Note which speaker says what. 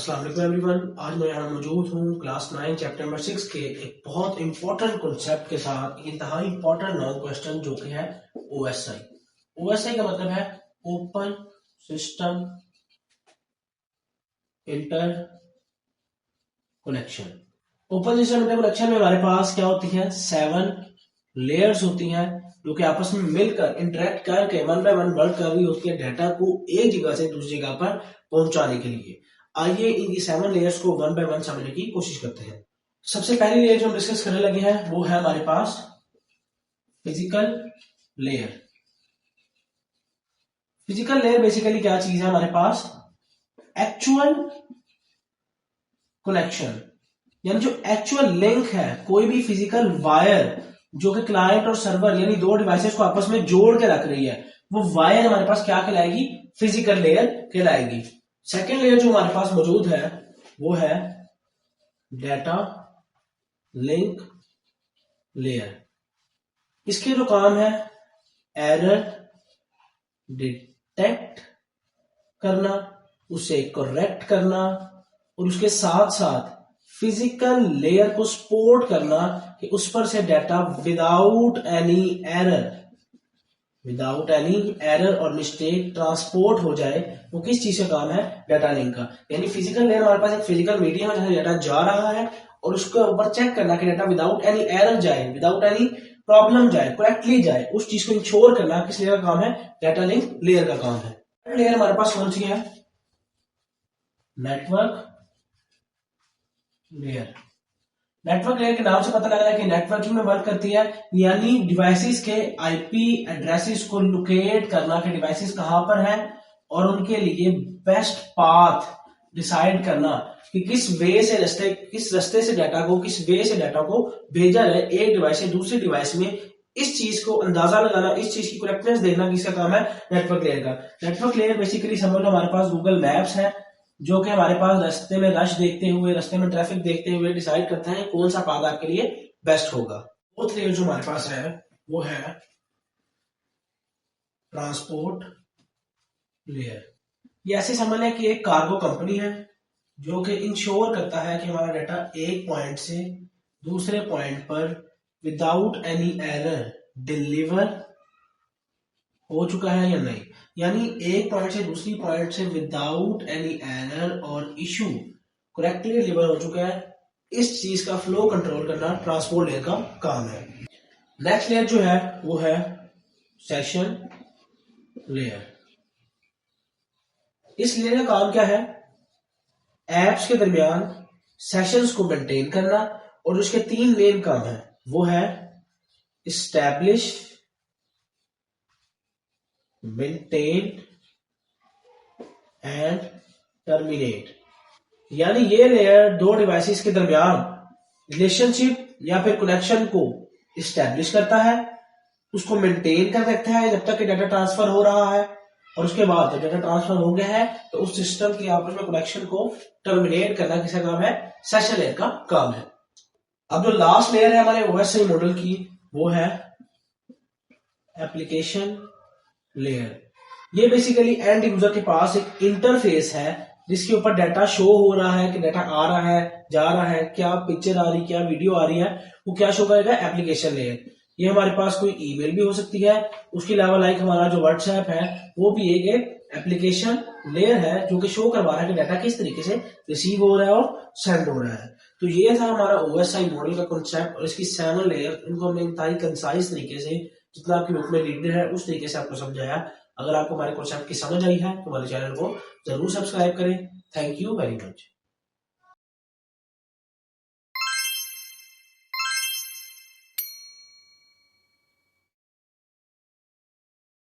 Speaker 1: अस्सलाम वालेकुम एवरीवन। आज मैं यहाँ मौजूद हूँ क्लास 9 चैप्टर नंबर 6 के एक बहुत इंपॉर्टेंट कॉन्सेप्ट के साथ, इंतहाई इंपॉर्टेंट नॉन क्वेश्चन जो कि है ओएसआई। ओएसआई का मतलब है open system inter connection. Open system inter connection में हमारे पास क्या होती है, 7 लेयर्स होती हैं जो कि आपस में मिलकर इंटरेक्ट करके वन बाय वन वर्क कर रही होती है डाटा को एक जगह से दूसरी जगह पर पहुंचाने के लिए। आइए इनकी 7 लेयर्स को वन बाय वन समझने की कोशिश करते हैं। सबसे पहली लेयर जो हम डिस्कस करने लगे हैं वो है हमारे पास physical layer. Physical layer basically क्या चीज है हमारे पास, एक्चुअल कनेक्शन, यानी जो एक्चुअल लिंक है, कोई भी फिजिकल वायर जो कि क्लाइंट और सर्वर यानी दो डिवाइसेस को आपस में जोड़ के रख रही है, वो वायर हमारे पास क्या कहलाएगी, फिजिकल लेयर कहलाएगी। सेकेंड लेयर जो हमारे पास मौजूद है वो है डाटा लिंक लेयर। इसके जो काम है, एरर डिटेक्ट करना, उसे करेक्ट करना और उसके साथ साथ फिजिकल लेयर को सपोर्ट करना कि उस पर से डाटा विदाउट एनी एरर और मिस्टेक ट्रांसपोर्ट हो जाए। वो किस चीज का काम है, डाटा लिंक का। यानी फिजिकल लेयर हमारे पास एक फिजिकल मीडियम है जहां डाटा जा रहा है और उसके ऊपर चेक करना कि डाटा विदाउट एनी एरर जाए, विदाउट एनी प्रॉब्लम जाए, करेक्टली जाए, उस चीज को इंश्योर करना किस लेयर का काम है, डाटा लिंक लेयर का काम है। लेयर हमारे पास कौन सी है, नेटवर्क लेयर। नेटवर्क लेयर के नाम से पता लग रहा है कि नेटवर्किंग में वर्क करती है, यानी डिवाइसेस के आईपी एड्रेसेस को लोकेट करना कि डिवाइसेस कहां पर है और उनके लिए बेस्ट पाथ डिसाइड करना कि किस रास्ते से डाटा को, किस वे से डाटा को भेजा जाए एक डिवाइस से दूसरी डिवाइस में। इस चीज को अंदाजा लगाना, इस चीज की करेक्टनेस देखना किसका काम है, नेटवर्क लेयर का। नेटवर्क लेयर बेसिकली समझ लो हमारे पास गूगल मैप्स है जो कि हमारे पास रास्ते में रश देखते हुए, रास्ते में ट्रैफिक देखते हुए डिसाइड करता है कौन सा पाथ आपके लिए बेस्ट होगा। फोर्थ लेयर जो हमारे पास है वो है ट्रांसपोर्ट लेयर। ये ऐसे समझ लें कि एक कार्गो कंपनी है जो कि इंश्योर करता है कि हमारा डाटा एक पॉइंट से दूसरे पॉइंट पर विदाउट एनी एरर डिलीवर हो चुका है या नहीं। यानी एक पॉइंट से दूसरी पॉइंट से विदाउट एनी एरर और इशू करेक्टली डिलीवर हो चुका है, इस चीज का फ्लो कंट्रोल करना ट्रांसपोर्ट लेयर का काम है। नेक्स्ट लेयर जो है वो है सेशन लेयर। इस लेयर का काम क्या है, एप्स के दरमियान सेशंस को मेंटेन करना और उसके 3 मेन काम है, वो है एस्टैब्लिश, मेंटेन एंड टर्मिनेट। यानी ये लेयर दो डिवाइसेस के दरमियान रिलेशनशिप या फिर कनेक्शन को एस्टैब्लिश करता है, उसको मेंटेन कर रखता है जब तक कि डाटा ट्रांसफर हो रहा है, और उसके बाद जब डाटा ट्रांसफर हो गया है तो उस सिस्टम के आपस में कनेक्शन को टर्मिनेट करना किसका काम है, सेशन लेयर का काम है। अब जो लास्ट लेयर है हमारे ओएसआई मॉडल की वो है एप्लीकेशन लेयर। ये बेसिकली एंड यूजर के पास एक इंटरफेस है जिसके ऊपर डाटा शो हो रहा है कि डाटा आ रहा है, जा रहा है, क्या पिक्चर आ रही, क्या वीडियो आ रही है, वो क्या शो करेगा, एप्लीकेशन लेयर। ये हमारे पास कोई ईमेल भी हो सकती है, उसके अलावा लाइक हमारा जो व्हाट्सएप है वो भी एक एप्लीकेशन लेयर है जो कि शो करवा रहा है कि डाटा किस तरीके से रिसीव हो रहा है और सेंड हो रहा है। तो ये था हमारा ओएसआई मॉडल का कॉन्सेप्ट और इसकी 7 लेयर। इनको हमने इंतहाई कंसाइज तरीके से, जितना आपके बुक में रीडर है उस तरीके से आपको समझाया। अगर आपको हमारे कॉन्सेप्ट की समझ आई है तो हमारे चैनल को जरूर सब्सक्राइब करें। Thank you very much.